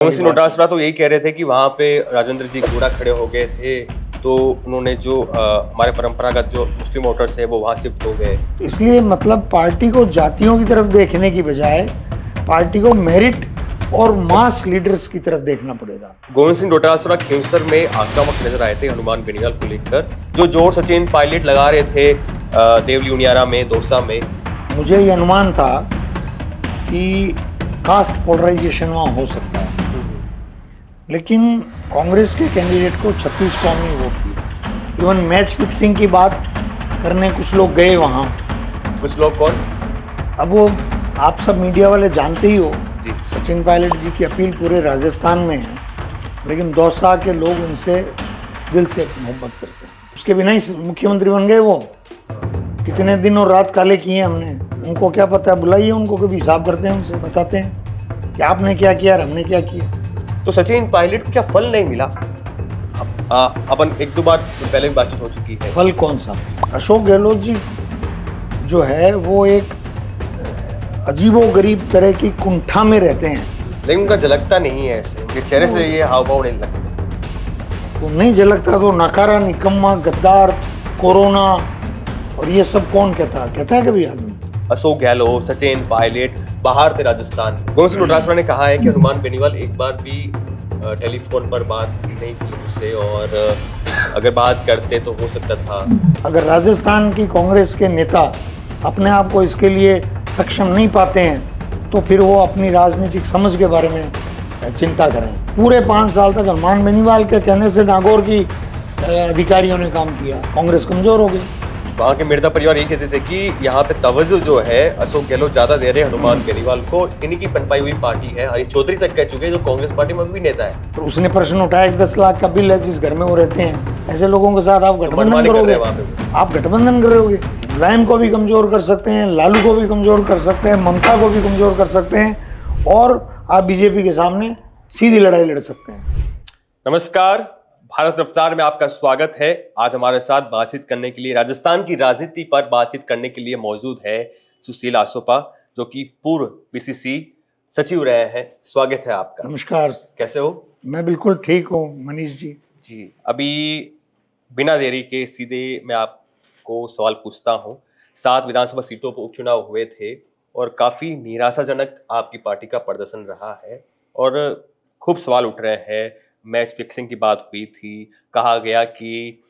गोविंद सिंह डोटासरा तो यही कह रहे थे कि वहाँ पे राजेंद्र जी घोड़ा खड़े हो गए थे, तो उन्होंने जो हमारे परंपरागत जो मुस्लिम वोटर्स है वो वहाँ शिफ्ट हो गए। तो इसलिए मतलब पार्टी को जातियों की तरफ देखने की बजाय पार्टी को मेरिट और मास लीडर्स की तरफ देखना पड़ेगा। गोविंद सिंह डोटासरा खींवसर में आक्रामक नजर आए थे हनुमान बेनीवाल को लेकर, जो जोर सचिन पायलट लगा रहे थे देवली उनियारा में, दौसा में। मुझे ये अनुमान था कि कास्ट पोलराइजेशन वहाँ हो सकता है, लेकिन कांग्रेस के कैंडिडेट को 36 कौम ने वोट दिया। इवन मैच फिक्सिंग की बात करने कुछ लोग गए वहाँ। कुछ लोग कौन? अब वो आप सब मीडिया वाले जानते ही हो जी। सचिन पायलट जी की अपील पूरे राजस्थान में है, लेकिन दौसा के लोग उनसे दिल से मोहब्बत करते हैं। उसके बिना ही मुख्यमंत्री बन गए वो। कितने दिन और रात काले किए हमने, उनको क्या पता है? बुलाइए उनको, कभी हिसाब करते हैं, उनसे बताते हैं कि आपने क्या किया और हमने क्या किया। तो सचिन पायलट को क्या फल नहीं मिला? अपन एक दो बार पहले भी बातचीत हो चुकी है। फल कौन सा? अशोक गहलोत जी जो है वो एक अजीबो गरीब तरह की कुंठा में रहते हैं, लेकिन उनका झलकता नहीं है ऐसे, उनके चेहरे से ये हाव भाव नहीं लगता। तो नहीं झलकता तो नकारा, निकम्मा, गद्दार, कोरोना और ये सब कौन कहता है कभी आदमी? अशोक गहलोत, सचिन पायलट बाहर थे राजस्थान। गोविंद सिंह डोटासरा ने कहा है कि हनुमान बेनीवाल एक बार भी टेलीफोन पर बात नहीं की उससे, और अगर बात करते तो हो सकता था। अगर राजस्थान की कांग्रेस के नेता अपने आप को इसके लिए सक्षम नहीं पाते हैं तो फिर वो अपनी राजनीतिक समझ के बारे में चिंता करें। पूरे 5 साल तक हनुमान बेनीवाल के कहने से नागौर की अधिकारियों ने काम किया, कांग्रेस कमजोर हो गई। वहाँ के मिर्जा परिवार ये कहते थे कि यहाँ पे तवज्जो जो है अशोक गहलोत ज्यादा दे रहे हैं हनुमान बेनीवाल को, इन्हीं की पनपाई हुई पार्टी है। हरीश चौधरी तक कह चुके हैं, जो कांग्रेस पार्टी में भी नेता है। तो उसने प्रश्न उठाया कि 10 लाख का बिल है जिस घर में वो रहते हैं, ऐसे लोगों के साथ आप गठबंधन करोगे? आप गठबंधन करोगे? मुलायम को भी कमजोर कर सकते हैं, लालू को भी कमजोर कर सकते हैं, ममता को भी कमजोर कर सकते हैं, और आप बीजेपी के सामने सीधी लड़ाई लड़ सकते हैं। नमस्कार, भारत रफ्तार में आपका स्वागत है। आज हमारे साथ बातचीत करने के लिए, राजस्थान की राजनीति पर बातचीत करने के लिए मौजूद है सुशील आसोपा, जो कि पूर्व पीसीसी सचिव रहे हैं। स्वागत है आपका। नमस्कार। कैसे हो? मैं बिल्कुल ठीक हूँ मनीष जी। जी, अभी बिना देरी के सीधे मैं आपको सवाल पूछता हूँ। 7 विधानसभा सीटों पर उपचुनाव हुए थे और काफी निराशाजनक आपकी पार्टी का प्रदर्शन रहा है, और खूब सवाल उठ रहे हैं। मैच फिक्सिंग की बात हुई थी, कहा गया कि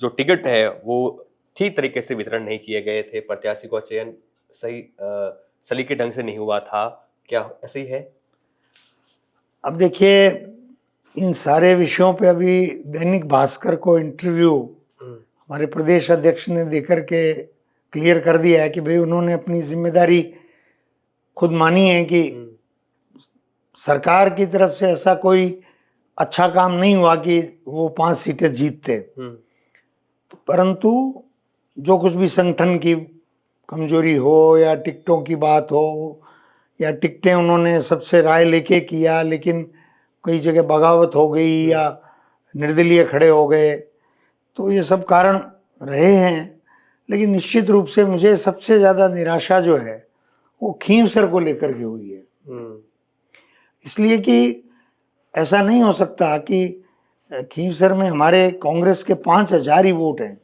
जो टिकट है वो ठीक तरीके से वितरण नहीं किए गए थे, प्रत्याशी का चयन सही सलीके ढंग से नहीं हुआ था। क्या ऐसे ही है? अब देखिए, इन सारे विषयों पे अभी दैनिक भास्कर को इंटरव्यू हमारे प्रदेश अध्यक्ष ने देकर के क्लियर कर दिया है कि भाई उन्होंने अपनी जिम्मेदारी खुद मानी है कि सरकार की तरफ से ऐसा कोई अच्छा काम नहीं हुआ कि वो 5 सीटें जीतते, परंतु जो कुछ भी संगठन की कमजोरी हो या टिकटों की बात हो या टिकटें उन्होंने सबसे राय लेके किया, लेकिन कई जगह बगावत हो गई या निर्दलीय खड़े हो गए, तो ये सब कारण रहे हैं। लेकिन निश्चित रूप से मुझे सबसे ज़्यादा निराशा जो है वो खींवसर को लेकर के हुई है। इसलिए कि ऐसा नहीं हो सकता कि खींवसर में हमारे कांग्रेस के 5000 ही वोट हैं,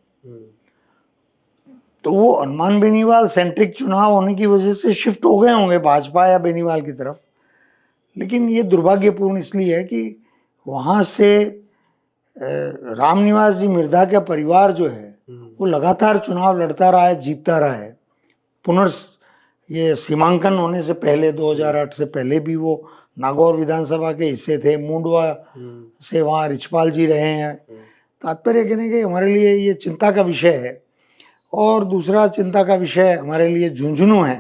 तो वो हनुमान बेनीवाल सेंट्रिक चुनाव होने की वजह से शिफ्ट हो गए होंगे भाजपा या बेनीवाल की तरफ। लेकिन ये दुर्भाग्यपूर्ण इसलिए है कि वहाँ से रामनिवास जी मिर्धा का परिवार जो है वो लगातार चुनाव लड़ता रहा है, जीतता रहा है। ये सीमांकन होने से पहले 2008 से पहले भी वो नागौर विधानसभा के हिस्से थे। मुंडवा से वहाँ रिचपाल जी रहे हैं। तात्पर्य कहने के हमारे लिए ये चिंता का विषय है। और दूसरा चिंता का विषय हमारे लिए झुंझुनू है।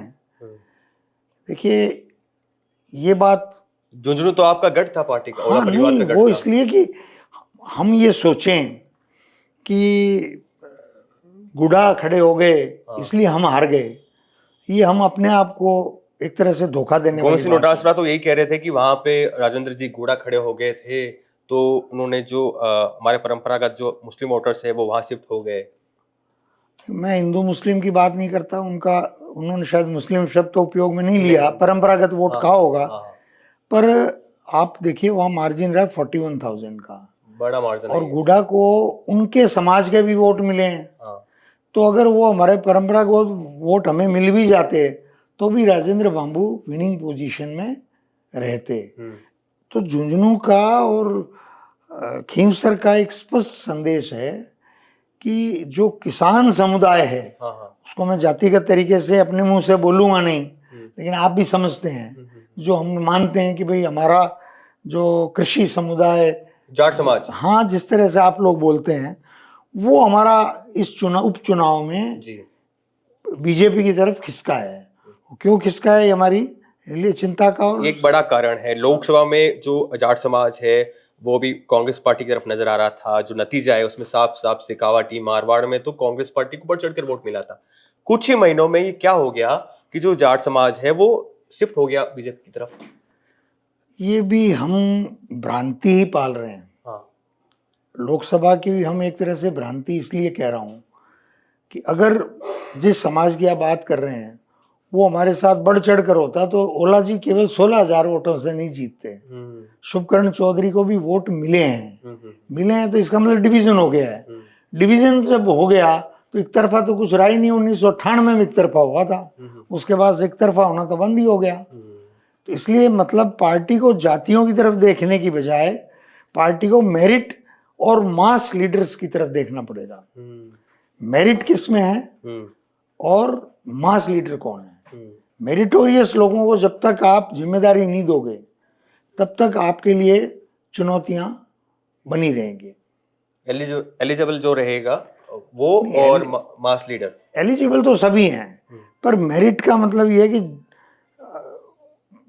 देखिए, ये बात झुंझुनू तो आपका गढ़ था पार्टी का। हाँ, नहीं, वो इसलिए कि हम ये सोचें कि गुड़ा खड़े हो गए इसलिए हम हार गए, ये हम अपने आप को एक तरह से धोखा देने वाली बात है। गोविंद सिंह डोटासरा तो यही कह रहे थे कि वहाँ पे राजेंद्र जी घोड़ा खड़े हो गए थे, तो उन्होंने जो हमारे परंपरागत जो मुस्लिम वोटर्स है वो वहाँ शिफ्ट हो गए। मैं हिंदू मुस्लिम की बात नहीं करता, उन्होंने शायद मुस्लिम शब्द तो उपयोग में नहीं लिया, परंपरागत वोट कहा होगा। पर आप देखिए वहाँ मार्जिन रहा 41,000 का, बड़ा मार्जिन और है ये। गुडा को उनके समाज के भी वोट मिले हैं। हाँ। तो अगर वो हमारे परंपरागत वोट हमें मिल भी जाते तो भी राजेंद्र बाबू विनिंग पोजीशन में रहते। तो झुंझुनू का और खींवसर का एक स्पष्ट संदेश है कि जो किसान समुदाय है, हाँ हाँ। उसको मैं जातिगत तरीके से अपने मुंह से बोलूंगा नहीं, लेकिन आप भी समझते हैं, जो हम मानते हैं कि भाई हमारा जो कृषि समुदाय, जाट समाज। हाँ जिस तरह से आप लोग बोलते हैं, वो हमारा इस उपचुनाव में जी। बीजेपी की तरफ खिसका है। क्यों खिसका है, ये हमारी लिए चिंता का और एक बड़ा कारण है। लोकसभा में जो जाट समाज है वो भी कांग्रेस पार्टी की तरफ नजर आ रहा था। जो नतीजा है उसमें साफ साफ सिकावाटी मारवाड़ में तो कांग्रेस पार्टी को बढ़ चढ़कर वोट मिला था। कुछ ही महीनों में ये क्या हो गया कि जो जाट समाज है वो शिफ्ट हो गया बीजेपी की तरफ। ये भी हम भ्रांति ही पाल रहे हैं। हाँ। लोकसभा की भी हम एक तरह से भ्रांति इसलिए कह रहा हूं कि अगर जिस समाज की आप बात कर रहे हैं वो हमारे साथ बढ़ चढ़ कर होता तो ओला जी केवल 16,000 वोटों से नहीं जीतते। शुभकर्ण चौधरी को भी वोट मिले हैं, मिले हैं तो इसका मतलब डिवीजन हो गया है। डिवीजन जब हो गया तो एक तरफा तो कुछ रहा ही नहीं। 1998 में एक तरफा हुआ था, उसके बाद एक तरफा होना तो बंद ही हो गया। तो इसलिए मतलब पार्टी को जातियों की तरफ देखने की बजाय पार्टी को मेरिट और मास लीडर्स की तरफ देखना पड़ेगा। मेरिट किस में है और मास लीडर कौन है। मेरिटोरियस लोगों को जब तक आप जिम्मेदारी नहीं दोगे तब तक आपके लिए चुनौतियां बनी रहेंगी। एलिजिबल जो रहेगा वो और मास लीडर। एलिजिबल तो सभी हैं, पर मेरिट का मतलब ये है कि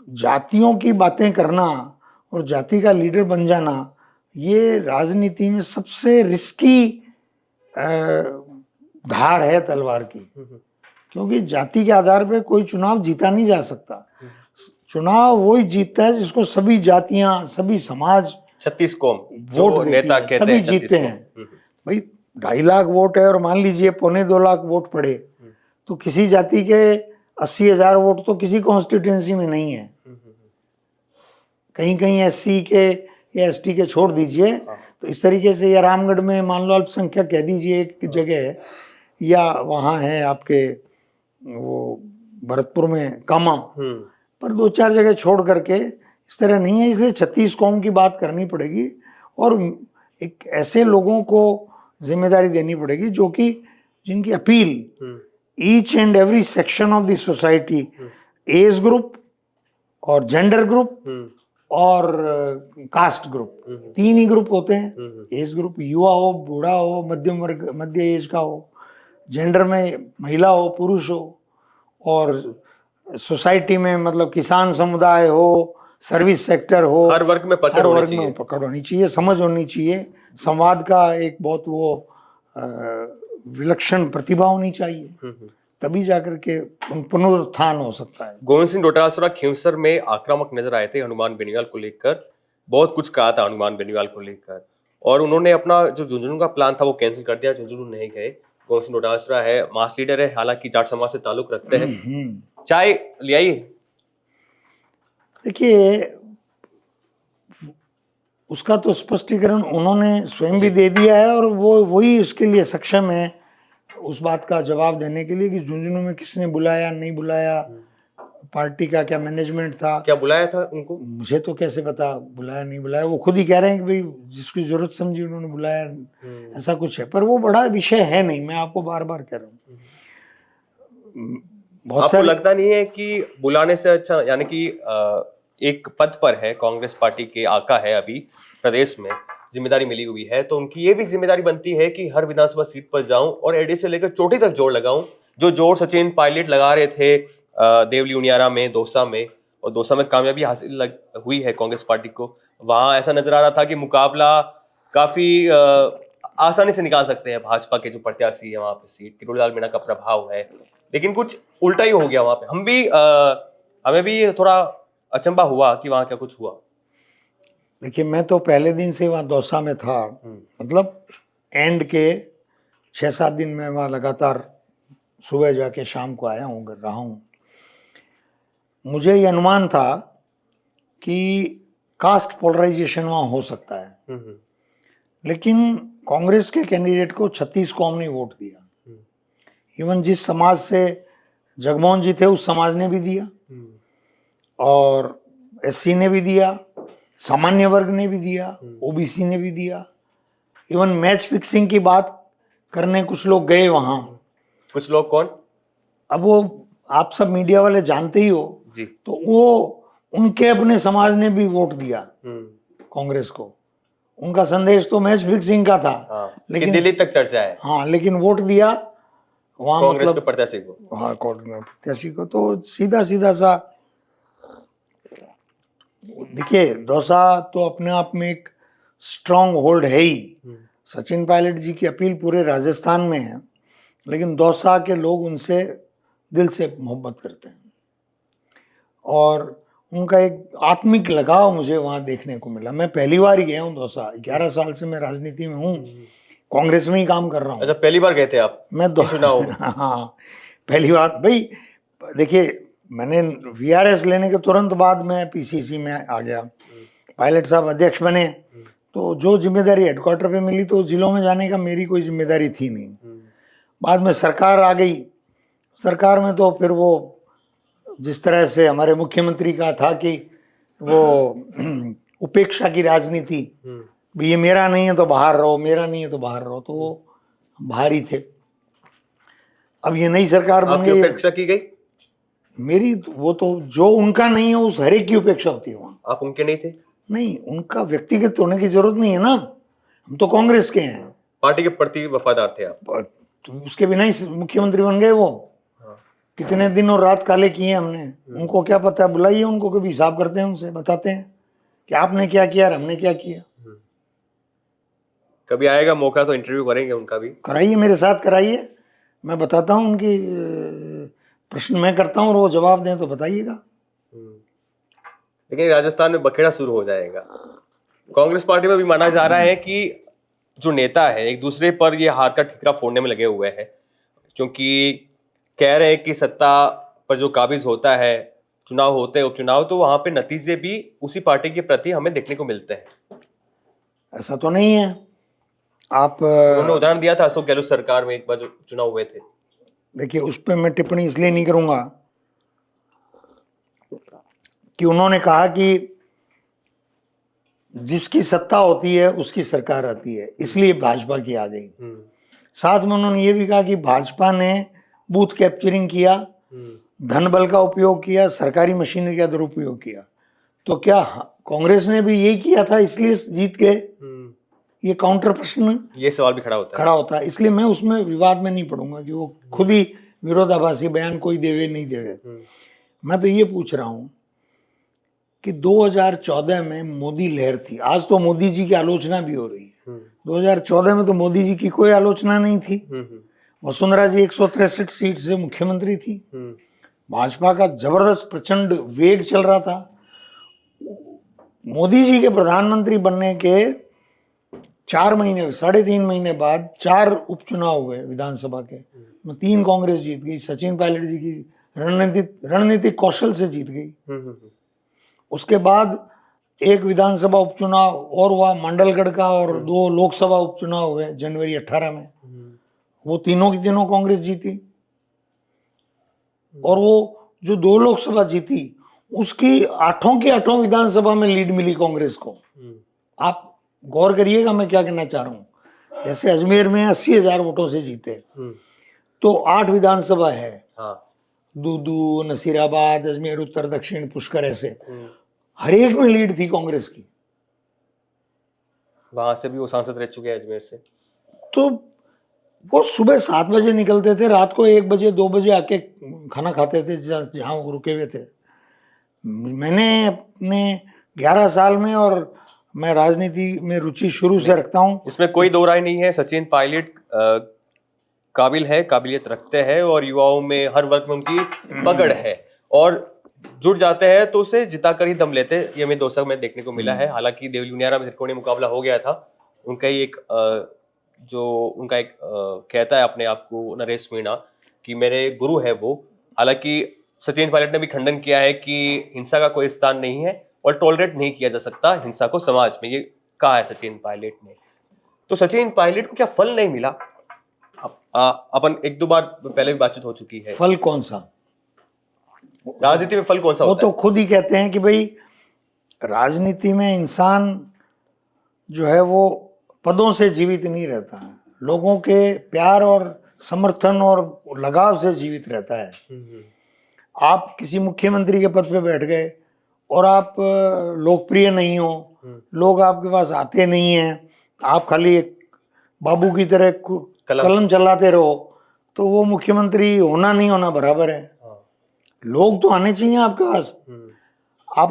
जातियों की बातें करना और जाति का लीडर बन जाना ये राजनीति में सबसे रिस्की धार है तलवार की। क्योंकि जाति के आधार पे कोई चुनाव जीता नहीं जा सकता। चुनाव वही जीतता है जिसको सभी जातियां, सभी समाज, 36 कौम वोट नेता कहते तभी हैं, जीतते हैं। भाई 2.5 लाख वोट है और मान लीजिए 1.25-2 लाख वोट पड़े तो किसी जाति के 80,000 वोट तो किसी कॉन्स्टिट्यूंसी में नहीं है। कहीं कहीं एससी के या एसटी के छोड़ दीजिए। तो इस तरीके से या रामगढ़ में मान लो अल्पसंख्यक कह दीजिए एक जगह है, या वहाँ है आपके वो भरतपुर में कामा, पर 2-4 जगह छोड़ करके इस तरह नहीं है। इसलिए 36 कौम की बात करनी पड़ेगी और एक ऐसे लोगों को जिम्मेदारी देनी पड़ेगी जो कि जिनकी appeal each and every section of the society, age group और जेंडर ग्रुप और कास्ट ग्रुप, 3 ही ग्रुप होते हैं। एज ग्रुप युवा हो, बूढ़ा हो, मध्यम वर्ग, मध्य एज का हो, जेंडर में महिला हो, पुरुष हो, और सोसाइटी में मतलब किसान समुदाय हो, सर्विस सेक्टर हो, हर वर्ग में पकड़ होनी चाहिए, समझ होनी चाहिए, संवाद का एक बहुत वो विलक्षण प्रतिभा होनी चाहिए, तभी जाकर के पुनरुत्थान हो सकता है। गोविंद सिंह डोटासरा खींवसर में आक्रामक नजर आए थे हनुमान बेनीवाल को लेकर। बहुत कुछ कहा था हनुमान बेनीवाल को लेकर और उन्होंने अपना जो झुंझुनू का प्लान था वो कैंसिल कर दिया। झुंझुनू नहीं गए। गोविंद सिंह डोटासरा है, मास लीडर है, हालांकि जाट समाज से ताल्लुक रखते हैं। चाय ले आइए। देखिए उसका तो स्पष्टीकरण उन्होंने स्वयं भी दे दिया है और वो वही उसके लिए सक्षम है उस बात का जवाब देने के लिए कि झुंझुनू में किसने बुलाया नहीं बुलाया, पार्टी का क्या मैनेजमेंट था, क्या बुलाया था उनको, मुझे तो कैसे पता बुलाया नहीं बुलाया। वो खुद ही कह रहे हैं कि भाई जिसकी जरूरत समझी उन्होंने बुलाया, ऐसा कुछ है। पर वो बड़ा विषय है नहीं, मैं आपको बार बार कह रहा हूँ। आपको लगता नहीं है कि बुलाने से अच्छा, यानी कि एक पद पर है, कांग्रेस पार्टी के आका है, अभी प्रदेश में जिम्मेदारी मिली हुई है, तो उनकी ये भी जिम्मेदारी बनती है कि हर विधानसभा सीट पर जाऊं और एडी से लेकर चोटी तक जोड़ लगाऊं। जो जोड़ सचिन पायलट लगा रहे थे देवली उनियारा में, दौसा में, और दौसा में कामयाबी हासिल हुई है कांग्रेस पार्टी को। वहां ऐसा नजर आ रहा था कि मुकाबला काफी आसानी से निकाल सकते हैं भाजपा के जो प्रत्याशी है वहां पे सीट, किरोड़ी लाल मीणा का प्रभाव है, लेकिन कुछ उल्टा ही हो गया वहां पे। हमें भी थोड़ा अचंबा हुआ कि वहां क्या कुछ हुआ। देखिए मैं तो पहले दिन से वहाँ दौसा में था, मतलब एंड के 6-7 दिन में वहाँ लगातार सुबह जाके शाम को आया हूँ, रहा हूँ। मुझे ये अनुमान था कि कास्ट पोलराइजेशन वहां हो सकता है, लेकिन कांग्रेस के कैंडिडेट को 36 कौम ने वोट दिया। इवन जिस समाज से जगमोहन जी थे उस समाज ने भी दिया, और एससी ने भी दिया, सामान्य वर्ग ने भी दिया, ओबीसी ने भी दिया। इवन मैच फिक्सिंग की बात करने कुछ लोग गए वहां। कुछ लोग कौन? अब वो आप सब मीडिया वाले जानते ही हो जी। तो वो उनके अपने समाज ने भी वोट दिया कांग्रेस को। उनका संदेश तो मैच फिक्सिंग का था। हाँ, लेकिन दिल्ली तक चर्चा है। हाँ, लेकिन वोट दिया वहां कांग्रेस मतलब के प्रत्याशी को। हाँ, प्रत्याशी को। तो सीधा सीधा सा देखिए, दौसा तो अपने आप में एक स्ट्रांग होल्ड है ही। सचिन पायलट जी की अपील पूरे राजस्थान में है, लेकिन दौसा के लोग उनसे दिल से मोहब्बत करते हैं, और उनका एक आत्मिक लगाव मुझे वहां देखने को मिला। मैं पहली बार ही गया हूँ दौसा, 11 साल से मैं राजनीति में हूँ, कांग्रेस में ही काम कर रहा हूँ। अच्छा, पहली बार गए थे आप मैं चुनाव में? हाँ, पहली बार। भाई देखिए, मैंने वीआरएस लेने के तुरंत बाद मैं पीसीसी में आ गया, पायलट साहब अध्यक्ष बने, तो जो जिम्मेदारी हेडक्वार्टर पे मिली तो जिलों में जाने का मेरी कोई जिम्मेदारी थी नहीं। बाद में सरकार आ गई, सरकार में तो फिर वो जिस तरह से हमारे मुख्यमंत्री का था कि वो उपेक्षा की राजनीति, भी ये मेरा नहीं है तो बाहर रहो, मेरा नहीं है तो बाहर रहो, तो वो बाहर ही थे। अब ये नई सरकार बन गई, उपेक्षा की गई मेरी वो तो जो उनका नहीं है उस हरेक की उपेक्षा होती है वहां। आप उनके नहीं थे? नहीं, उनका व्यक्तिगत होने की जरूरत नहीं है ना, हम तो कांग्रेस के हैं। पार्टी के प्रति वफादार थे आप? तो उसके बिना ही मुख्यमंत्री बन गए वो। कितने दिन और रात काले किए हमने, उनको क्या पता है? बुलाइए उनको, कभी हिसाब करते हैं उनसे, बताते हैं कि आपने क्या किया और हमने क्या किया। कभी आएगा मौका तो इंटरव्यू करेंगे उनका भी। कराइए, मेरे साथ कराइए, मैं बताता हूँ उनकी प्रश्न मैं करता हूँ और वो जवाब दें तो बताइएगा। लेकिन राजस्थान में बखेड़ा शुरू हो जाएगा। कांग्रेस पार्टी में भी माना जा रहा है कि जो नेता है एक दूसरे पर ये हार का ठिकरा फोड़ने में लगे हुए हैं, क्योंकि कह रहे हैं कि सत्ता पर जो काबिज होता है, चुनाव होते हैं उपचुनाव, तो वहां पे नतीजे भी उसी पार्टी के प्रति हमें देखने को मिलते हैं। ऐसा तो नहीं है। आप उन्होंने उदाहरण दिया था अशोक गहलोत सरकार में एक बार जो चुनाव हुए थे। देखिए, उस पर मैं टिप्पणी इसलिए नहीं करूंगा कि उन्होंने कहा कि जिसकी सत्ता होती है उसकी सरकार आती है, इसलिए भाजपा की आ गई। साथ में उन्होंने ये भी कहा कि भाजपा ने बूथ कैप्चरिंग किया, धन बल का उपयोग किया, सरकारी मशीनरी का दुरुपयोग किया। तो क्या कांग्रेस ने भी यही किया था इसलिए जीत गए? ये काउंटर प्रश्न, ये सवाल भी खड़ा होता है। इसलिए मैं उसमें विवाद में नहीं पड़ूंगा कि वो खुद ही विरोधाभासी बयान कोई देवे नहीं देवे। मैं तो ये पूछ रहा हूं कि 2014 में मोदी लहर थी, आज तो मोदी जी की आलोचना भी हो रही है। 2014 में तो मोदी जी की कोई आलोचना नहीं थी। वसुंधरा जी 163 सीट से मुख्यमंत्री थी। भाजपा का जबरदस्त प्रचंड वेग चल रहा था। मोदी जी के प्रधानमंत्री बनने के 4 महीने 3.5 महीने बाद 4 उपचुनाव हुए विधानसभा के, 3 कांग्रेस जीत गई। सचिन पायलट जी की रणनीतिक कौशल से जीत गई। उसके बाद एक विधानसभा उपचुनाव और हुआ मंडलगढ़ का, और 2 लोकसभा उपचुनाव हुए जनवरी 18 में, वो तीनों की तीनों कांग्रेस जीती। और वो जो 2 लोकसभा जीती उसकी 8 की 8 विधानसभा में लीड मिली कांग्रेस को। आप गौर करिएगा मैं क्या कहना चाह रहा हूं। जैसे अजमेर में 80,000 वोटों से जीते, तो 8 विधानसभा है, दूदू, नसीराबाद, अजमेर उत्तर, दक्षिण, पुष्कर, ऐसे हर एक में लीड थी कांग्रेस की। वहां से भी वो सांसद रह चुके हैं अजमेर से। तो वो सुबह 7 बजे निकलते थे, रात को 1 बजे 2 बजे आके खाना खाते थे जहाँ वो रुके हुए थे। मैंने अपने 11 साल में, और मैं राजनीति में रुचि शुरू से रखता हूँ, इसमें कोई दो राय नहीं है। सचिन पायलट काबिल है, काबिलियत रखते हैं, और युवाओं में हर वर्ग में उनकी पकड़ है, और जुट जाते हैं तो उसे जिता कर ही दम लेते हैं। ये हमें दौसा में देखने को मिला है। हालांकि देवलियारा में त्रिकोणीय मुकाबला हो गया था। उनका ही एक कहता है अपने आप को नरेश मीणा कि मेरे गुरु है वो। हालांकि सचिन पायलट ने भी खंडन किया है कि हिंसा का कोई स्थान नहीं है, और टॉलरेट नहीं किया जा सकता हिंसा को समाज में, ये कहा है सचिन पायलट ने। तो सचिन पायलट को क्या फल नहीं मिला? अपन एक दो बार पहले भी बातचीत हो चुकी है। फल कौन सा? राजनीति में फल कौन सा वो होता तो है? खुद ही कहते हैं कि भाई राजनीति में इंसान जो है वो पदों से जीवित नहीं रहता है, लोगों के प्यार और समर्थन और लगाव से जीवित रहता है। आप किसी मुख्यमंत्री के पद पे बैठ गए और आप लोकप्रिय नहीं हो, लोग आपके पास आते नहीं हैं, आप खाली एक बाबू की तरह कलम चलाते रहो, तो वो मुख्यमंत्री होना नहीं होना बराबर है। लोग तो आने चाहिए आपके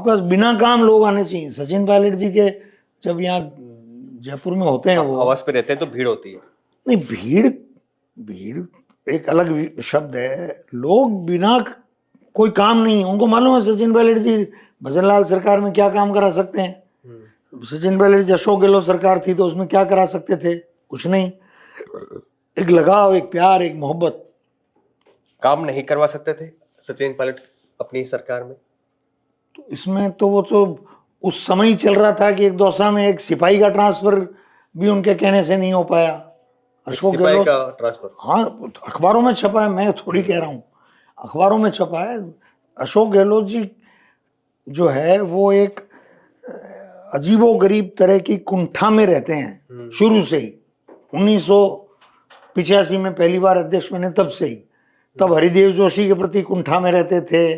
पास बिना काम लोग आने चाहिए। सचिन पायलट जी के जब यहाँ जयपुर में होते हैं, वो आवास पे रहते हैं तो भीड़ होती है। नहीं, भीड़ एक अलग शब्द है। लोग बिना कोई काम नहीं, उनको मालूम है सचिन पायलट जी भजन लाल सरकार में क्या काम करा सकते हैं। सचिन पायलट जी अशोक गहलोत सरकार थी तो उसमें क्या करा सकते थे? कुछ नहीं। एक लगाव, एक प्यार, एक मोहब्बत। काम नहीं करवा सकते थे सचिन पायलट अपनी सरकार में? तो इसमें तो वो तो उस समय ही चल रहा था कि एक दौसा में एक सिपाही का ट्रांसफर भी उनके कहने से नहीं हो पाया। अशोक गहलोत का ट्रांसफर, हाँ, अखबारों में छपा है, मैं थोड़ी कह रहा हूँ, अखबारों में छपा है। अशोक गहलोत जी जो है वो एक अजीबोगरीब तरह की कुंठा में रहते हैं शुरू से ही। 1985 में पहली बार अध्यक्ष बने तब से ही। तब हरिदेव जोशी के प्रति कुंठा में रहते थे,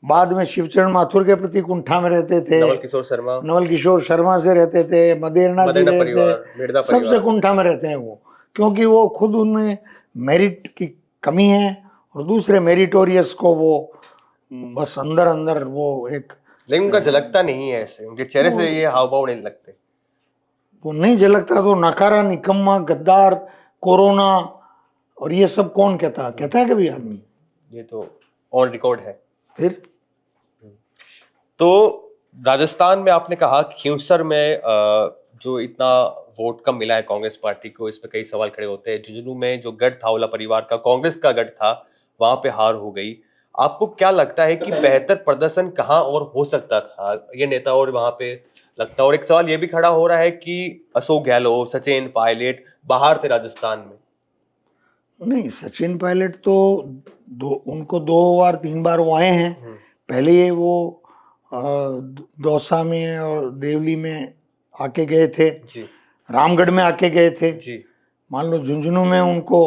बाद में शिवचरण माथुर के प्रति कुंठा में रहते थे, नवल किशोर शर्मा से रहते थे, मदेरना जी रहते थे, सबसे कुंठा में रहते हैं वो, क्योंकि वो खुद उनमें मेरिट की कमी है और दूसरे मेरिटोरियस को वो बस अंदर अंदर वो एक, लेकिन उनका झलकता नहीं है ऐसे, उनके चेहरे से ये हाव भाव नहीं लगते। वो नहीं झलकता तो नकारा, निकम्मा, गद्दार, कोरोना और ये सब कौन कहता है कभी आदमी? ये तो ऑन रिकॉर्ड है। फिर तो राजस्थान में आपने कहा कि खींवसर में जो इतना वोट कम मिला है कांग्रेस पार्टी को, इस पे कई सवाल खड़े होते हैं। झुंझुनू में जो गढ़ था ओला परिवार का, कांग्रेस का गढ़ था, वहां पे हार हो गई। आपको क्या लगता है कि बेहतर प्रदर्शन कहां और हो सकता था? ये नेता और वहां पे लगता है। और एक सवाल ये भी खड़ा हो रहा है कि अशोक गहलोत, सचिन पायलट बाहर थे राजस्थान में। नहीं, सचिन पायलट तो उनको 2 बार 3 बार वो आए हैं। पहले वो दौसा में और देवली में आके गए थे जी, रामगढ़ में आके गए थे जी। मान लो झुंझुनू में उनको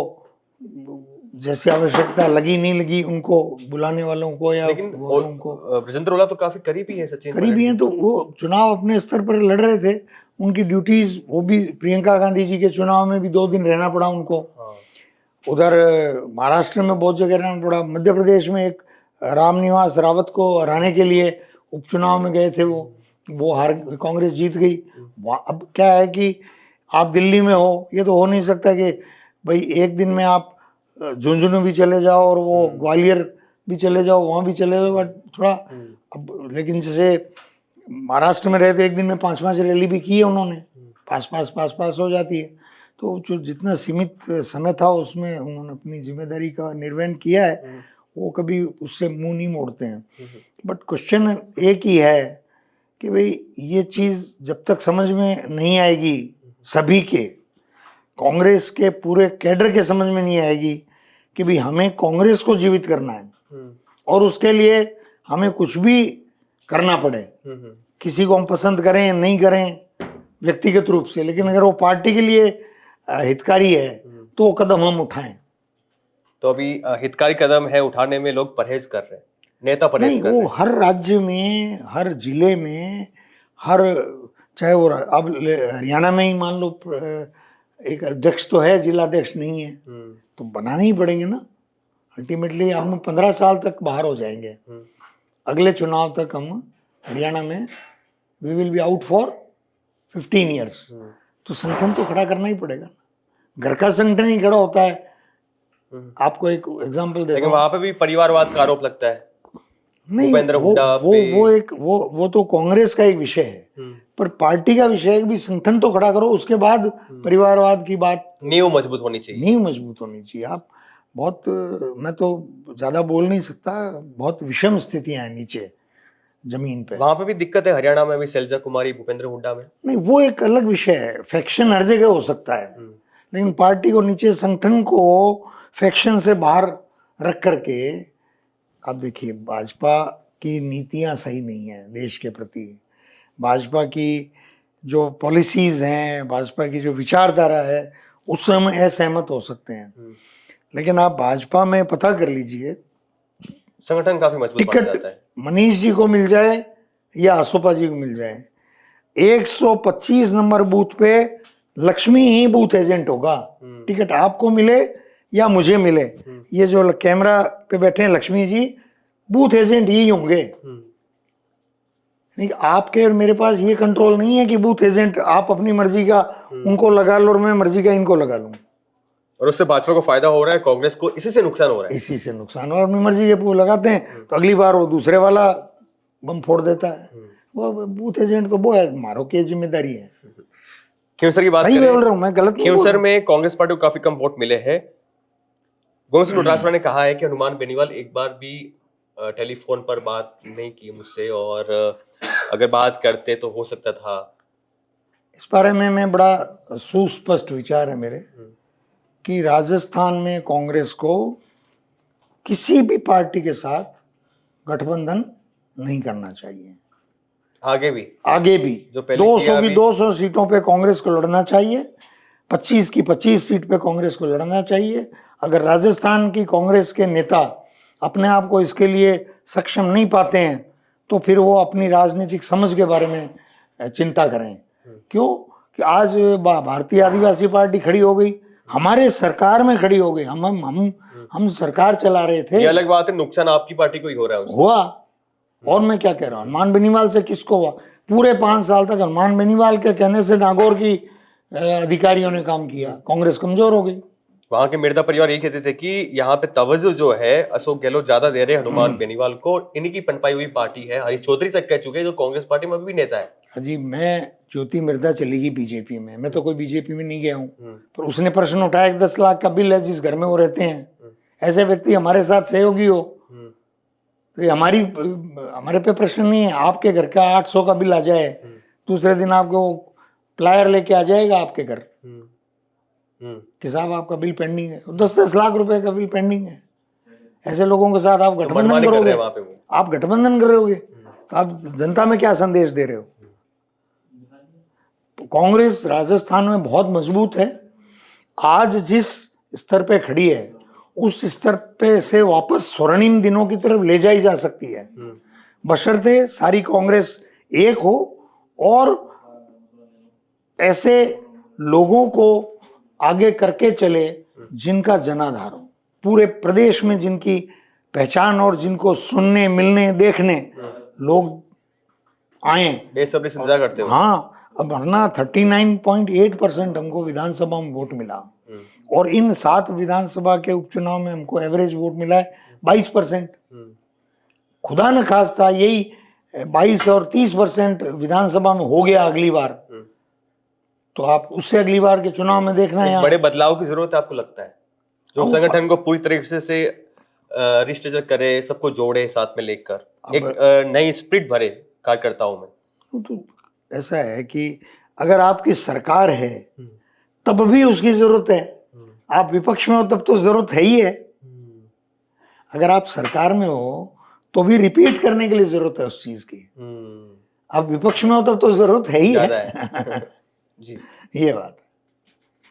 जैसी आवश्यकता लगी नहीं लगी उनको बुलाने वालों को, या उनको ब्रजेंद्र ओला तो काफी करीबी है सचिन, करीबी हैं, तो वो चुनाव अपने स्तर पर लड़ रहे थे। उनकी ड्यूटीज, वो भी प्रियंका गांधी जी के चुनाव में भी 2 दिन रहना पड़ा उनको। उधर महाराष्ट्र में बहुत जगह रहना पड़ा। मध्य प्रदेश में एक रामनिवास रावत को हराने के लिए उपचुनाव में गए थे, वो हार, कांग्रेस जीत गई। अब क्या है कि आप दिल्ली में हो, ये तो हो नहीं सकता कि भाई एक दिन में आप झुंझुनू भी चले जाओ और वो ग्वालियर भी चले जाओ, वहाँ भी चले जाओ, थोड़ा अब। लेकिन जैसे महाराष्ट्र में रहे तो एक दिन में 5-5 रैली भी की है उन्होंने, पास हो जाती है। तो जो जितना सीमित समय था उसमें उन्होंने अपनी जिम्मेदारी का निर्वहन किया है, वो कभी उससे मुंह नहीं मोड़ते हैं। बट क्वेश्चन एक ही है कि भाई ये चीज़ जब तक समझ में नहीं आएगी सभी के, कांग्रेस के पूरे कैडर के समझ में नहीं आएगी कि भाई हमें कांग्रेस को जीवित करना है और उसके लिए हमें कुछ भी करना पड़े, किसी को हम पसंद करें या नहीं करें व्यक्तिगत रूप से, लेकिन अगर वो पार्टी के लिए हितकारी है तो वो कदम हम उठाएं। तो अभी हितकारी कदम है उठाने में लोग परहेज कर रहे हैं, नेता परहेज नहीं, कर रहे हैं। वो हर राज्य में, हर जिले में, हर, चाहे वो अब हरियाणा में ही मान लो एक अध्यक्ष तो है, जिला अध्यक्ष नहीं है, तो बनाने ही पड़ेंगे ना। अल्टीमेटली हम 15 साल तक बाहर हो जाएंगे, अगले चुनाव तक हम हरियाणा में we will be out for 15 years. तो संगठन तो खड़ा करना ही पड़ेगा। घर का संगठन ही खड़ा होता है। आपको एक एग्जांपल देता हूं, वहां पे भी परिवारवाद का आरोप लगता है। नहीं, वो तो कांग्रेस का एक विषय है, पर पार्टी का विषय है कि भी संगठन तो खड़ा करो, उसके बाद परिवारवाद की बात, नींव मजबूत होनी चाहिए। नींव मजबूत होनी चाहिए। आप बहुत, मैं तो ज्यादा बोल नहीं सकता, बहुत विषम स्थितियां हैं नीचे। जमीन पे। वहां पे भी दिक्कत है, हरियाणा में भी शैलजा कुमारी, भूपेंद्र हुड्डा में। नहीं, वो एक अलग विषय है, फैक्शन हर जगह हो सकता है, लेकिन पार्टी को नीचे, संगठन को फैक्शन से बाहर रख करके, आप देखिए भाजपा की नीतियां सही नहीं है देश के प्रति, भाजपा की जो पॉलिसीज हैं, भाजपा की जो विचारधारा है, उससे हम असहमत हो सकते हैं, लेकिन आप भाजपा में पता कर लीजिए, संगठन काफी मजबूत माना टिकट जाता है। मनीष जी को मिल जाए या आसोपा जी को मिल जाए, 125 नंबर बूथ पे लक्ष्मी ही बूथ एजेंट होगा, टिकट आपको मिले या मुझे मिले, ये जो कैमरा पे बैठे हैं लक्ष्मी जी, बूथ एजेंट ही होंगे। नहीं, आपके और मेरे पास ये कंट्रोल नहीं है कि बूथ एजेंट आप अपनी मर्जी का उनको लगा लो और मैं मर्जी का इनको लगा लूं, और उससे भाजपा को फायदा हो रहा है, कांग्रेस को इसी से नुकसान हो रहा है। इसी से नुकसान, और अपनी मर्जी के वो लगाते हैं तो अगली बार वो दूसरे वाला बम फोड़ देता है। वो बूथ एजेंट तो वो है, मारो की जिम्मेदारी है। खींवसर की बात सही करें, बोल रहा हूं मैं, गलत नहीं बोल खींवसर रहा हूं। में कांग्रेस पार्टी को काफी कम वोट मिले हैं। गोविंद सिंह डोटासरा ने कहा है कि हनुमान बेनीवाल एक बार भी टेलीफोन पर बात नहीं की मुझसे, और अगर बात करते तो हो सकता था। इस बारे में मैं बड़ा सुस्पष्ट विचार है मेरे कि राजस्थान में कांग्रेस को किसी भी पार्टी के साथ गठबंधन नहीं करना चाहिए, आगे भी जो पहले 200 की 200 सीटों पे कांग्रेस को लड़ना चाहिए, 25 की 25 सीट पे कांग्रेस को लड़ना चाहिए। अगर राजस्थान की कांग्रेस के नेता अपने आप को इसके लिए सक्षम नहीं पाते हैं तो फिर वो अपनी राजनीतिक समझ के बारे में चिंता करें। क्यों कि आज भारतीय आदिवासी पार्टी खड़ी हो गई, हमारे सरकार में खड़ी हो गई, हम सरकार चला रहे थे। ये अलग बात है, नुकसान आपकी पार्टी को ही हो रहा है उससे। हुआ, और मैं क्या कह रहा हूँ, हनुमान बेनीवाल से किसको हुआ? पूरे 5 साल तक हनुमान बेनीवाल के कहने से नागौर की अधिकारियों ने काम किया, कांग्रेस कमजोर हो गई। वहां के मिर्जा परिवार ये कहते थे कि यहाँ पे तवज्जो जो है अशोक गहलोत ज्यादा दे रहे हैं हनुमान बेनीवाल को, इन्हीं की पनपाई हुई पार्टी है। हरीश चौधरी तक कह चुके हैं, जो कांग्रेस पार्टी में भी नेता है। अजी, मैं ज्योति मिर्धा चलेगी बीजेपी में, मैं तो कोई बीजेपी में नहीं गया हूँ, पर उसने प्रश्न उठाया कि 10 लाख का बिल है जिस घर में वो रहते हैं, ऐसे व्यक्ति हमारे साथ सहयोगी हो तो ये हमारे पे प्रश्न नहीं है। आपके घर का 800 का बिल आ जाए, दूसरे दिन आपको प्लायर लेके आ जाएगा आपके घर कि साहब आपका बिल पेंडिंग है, 10-10 लाख रुपए का बिल पेंडिंग है। ऐसे लोगों के साथ आप गठबंधन करोगे, आप गठबंधन करोगे तो आप जनता में क्या संदेश दे रहे हो? तो कांग्रेस राजस्थान में बहुत मजबूत है, आज जिस स्तर पे खड़ी है उस स्तर पे से वापस स्वर्णिम दिनों की तरफ ले जाई जा सकती है, बशर्ते सारी कांग्रेस एक हो और ऐसे लोगों को आगे करके चले जिनका जनाधार हो, पूरे प्रदेश में जिनकी पहचान और जिनको सुनने मिलने देखने लोग आए, बेसब्री से इंतजार करते हो। हाँ, अब वरना 39.8% हमको विधानसभा में वोट मिला, और इन 7 विधानसभा के उपचुनाव में हमको एवरेज वोट मिला है 22%। खुदा न खास्ता यही 22 और 30% विधानसभा में हो गया अगली बार, तो आप उससे अगली बार के चुनाव में देखना है बड़े बदलाव की जरूरत है आपको लगता है, जो संगठन को पूरी तरीके से रिस्ट्रक्चर करे, सबको जोड़े, साथ में लेकर एक नई स्पिरिट भरे कार्यकर्ताओं में। तो ऐसा है कि अगर आपकी सरकार है तब भी उसकी जरूरत है, आप विपक्ष में हो तब तो जरूरत है ही है। अगर आप सरकार में हो तो भी रिपीट करने के लिए जरूरत है उस चीज की, आप विपक्ष में हो तब तो जरूरत है ही है। जी, ये बात है।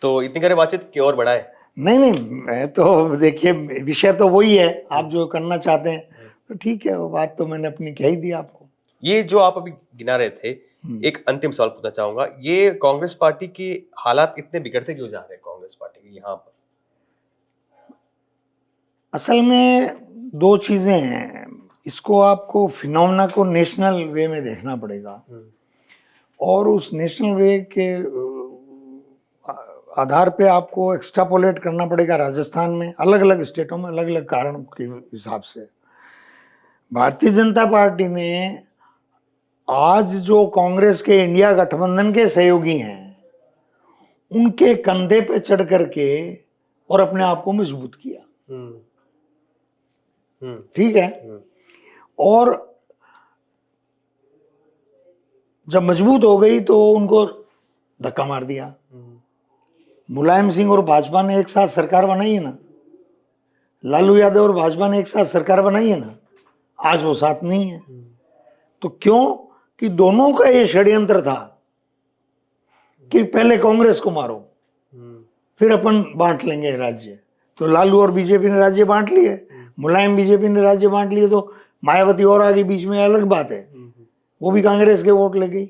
तो इतनी करे बातचीत की और बढ़ाए? नहीं, मैं तो देखिए विषय तो वही है, आप जो करना चाहते हैं तो ठीक है, वो बात तो मैंने अपनी कह ही दी आपको। ये जो आप अभी गिना रहे थे, एक अंतिम सवाल पूछना चाहूंगा, ये कांग्रेस पार्टी के हालात इतने बिगड़ते क्यों जा रहे हैं कांग्रेस पार्टी के यहाँ पर? असल में 2 चीजें हैं, इसको आपको फिनोमेना को नेशनल वे में देखना पड़ेगा, और उस नेशनल वे के आधार पे आपको एक्सट्रापोलेट करना पड़ेगा राजस्थान में, अलग अलग स्टेटों में अलग अलग कारणों के हिसाब से। भारतीय जनता पार्टी ने आज जो कांग्रेस के इंडिया गठबंधन के सहयोगी हैं उनके कंधे पे चढ़ करके और अपने आप को मजबूत किया, ठीक है, और जब मजबूत हो गई तो उनको धक्का मार दिया। मुलायम सिंह और भाजपा ने एक साथ सरकार बनाई है ना, लालू यादव और भाजपा ने एक साथ सरकार बनाई है ना, आज वो साथ नहीं है। तो क्यों? कि दोनों का ये षड्यंत्र था कि पहले कांग्रेस को मारो फिर अपन बांट लेंगे राज्य। तो लालू और बीजेपी ने राज्य बांट लिए, मुलायम बीजेपी ने राज्य बांट लिए, तो मायावती और आगे बीच में अलग बात है, वो भी कांग्रेस के वोट ले गई।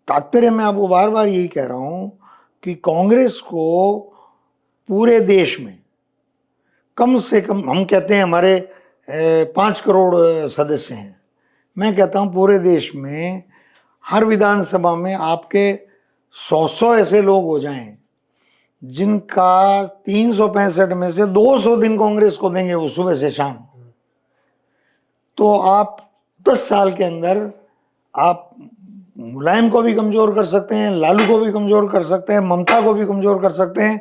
तात्पर्य मैं आपको बार बार यही कह रहा हूं कि कांग्रेस को पूरे देश में कम से कम, हम कहते हैं हमारे 5 करोड़ सदस्य हैं, मैं कहता हूं पूरे देश में हर विधानसभा में आपके 100 ऐसे लोग हो जाएं जिनका 365 में से 200 दिन कांग्रेस को देंगे, वो सुबह से शाम, तो आप 10 साल के अंदर आप मुलायम को भी कमजोर कर सकते हैं, लालू को भी कमजोर कर सकते हैं, ममता को भी कमजोर कर सकते हैं,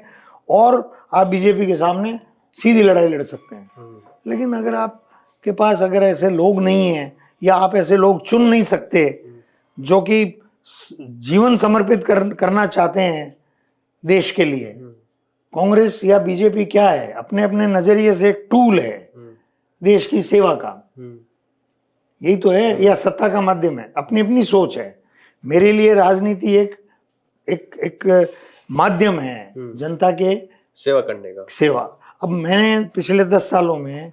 और आप बीजेपी के सामने सीधी लड़ाई लड़ सकते हैं। लेकिन अगर आपके पास अगर ऐसे लोग नहीं हैं, या आप ऐसे लोग चुन नहीं सकते जो कि जीवन समर्पित करना चाहते हैं देश के लिए, कांग्रेस या बीजेपी क्या है? अपने अपने नजरिए से एक टूल है देश की सेवा का, यही तो है, या सत्ता का माध्यम है, अपनी अपनी सोच है। मेरे लिए राजनीति एक माध्यम है जनता के सेवा करने का। सेवा। अब मैंने पिछले 10 सालों में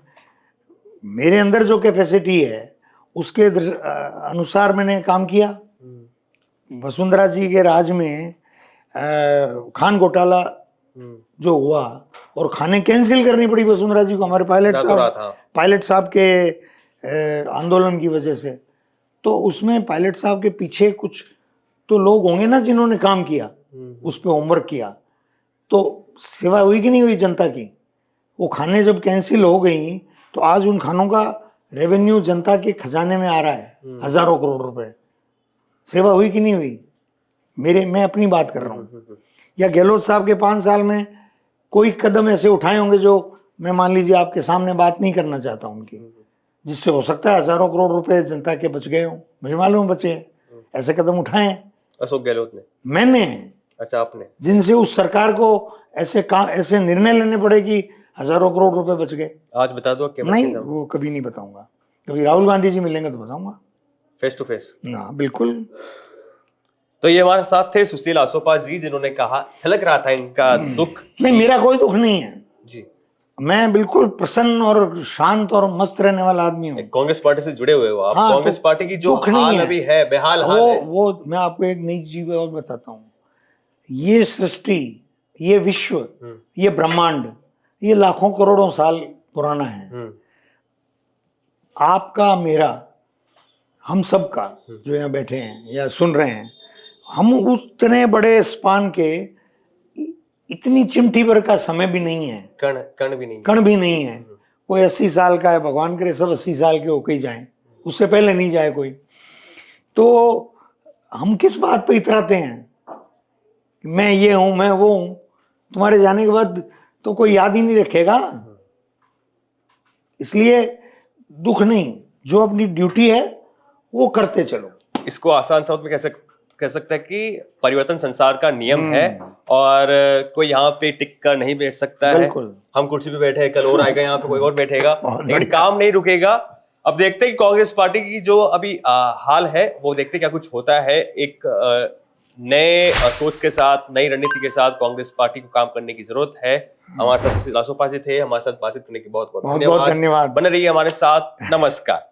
मेरे अंदर जो कैपेसिटी है उसके अनुसार मैंने काम किया। वसुंधरा जी के राज में खान घोटाला जो हुआ और खाने कैंसिल करनी पड़ी वसुंधरा जी को, हमारे पायलट साहब के आंदोलन की वजह से। तो उसमें पायलट साहब के पीछे कुछ तो लोग होंगे ना जिन्होंने काम किया, उस पर होमवर्क किया, तो सेवा हुई कि नहीं हुई जनता की? वो खाने जब कैंसिल हो गई तो आज उन खानों का रेवेन्यू जनता के खजाने में आ रहा है, हजारों करोड़ रुपए। सेवा हुई कि नहीं हुई? मैं अपनी बात कर रहा हूँ। या गहलोत साहब के 5 साल में कोई कदम ऐसे उठाए होंगे जो मैं मान लीजिए आपके सामने बात नहीं करना चाहता उनकी, जिससे हो सकता है हजारों करोड़ रुपए जनता के बच गए हों, मुझे मालूम बचे। ऐसे कदम उठाए अशोक गहलोत ने? मैंने। अच्छा, आपने? जिनसे उस सरकार को ऐसे निर्णय लेने पड़े कि हजारों करोड़ रुपए बच गए। आज बता दो? नहीं, वो कभी नहीं बताऊंगा। कभी राहुल गांधी जी मिलेंगे तो बताऊंगा, फेस टू फेस। ना, बिल्कुल। तो ये हमारे साथ थे सुशील आसोपा जी, जिन्होंने कहा, झलक रहा था इनका दुख। नहीं, मेरा कोई दुख नहीं है जी, मैं बिल्कुल प्रसन्न और शांत और मस्त रहने वाला आदमी हूँ। कांग्रेस पार्टी से जुड़े हुए हो आप। हाँ, कांग्रेस पार्टी की जो हाल अभी है, बेहाल हाल है। वो मैं आपको एक नई चीज और बताता हूँ। ये सृष्टि, ये विश्व, ये ब्रह्मांड, ये लाखों करोड़ों साल पुराना है। आपका, मेरा, हम सब का जो यहाँ बैठे हैं या सुन रहे हैं, हम उतने बड़े स्पान के इतनी चिमटी भर का समय भी नहीं है, कण भी नहीं है। कोई 80 साल का है, भगवान करे सब 80 साल के होके ही जाएं, उससे पहले नहीं जाए कोई। तो हम किस बात पे इतराते हैं कि मैं ये हूं, मैं वो हूं? तुम्हारे जाने के बाद तो कोई याद ही नहीं रखेगा। इसलिए दुख नहीं, जो अपनी ड्यूटी है वो करते चलो। इसको आसान शब्द में कह सकता है कि परिवर्तन संसार का नियम है, और कोई यहाँ पे टिक कर नहीं बैठ सकता है। हम कुर्सी पे बैठे हैं, कल और आएगा यहाँ पे कोई और बैठेगा, लेकिन काम नहीं रुकेगा। अब देखते हैं कि कांग्रेस पार्टी की जो अभी हाल है वो देखते क्या कुछ होता है। एक नए सोच के साथ, नई रणनीति के साथ कांग्रेस पार्टी को काम करने की जरूरत है। हमारे साथ सुशील आसोपा जी थे, हमारे साथ बातचीत करने की बहुत बहुत धन्यवाद। बने रहिए हमारे साथ। नमस्कार।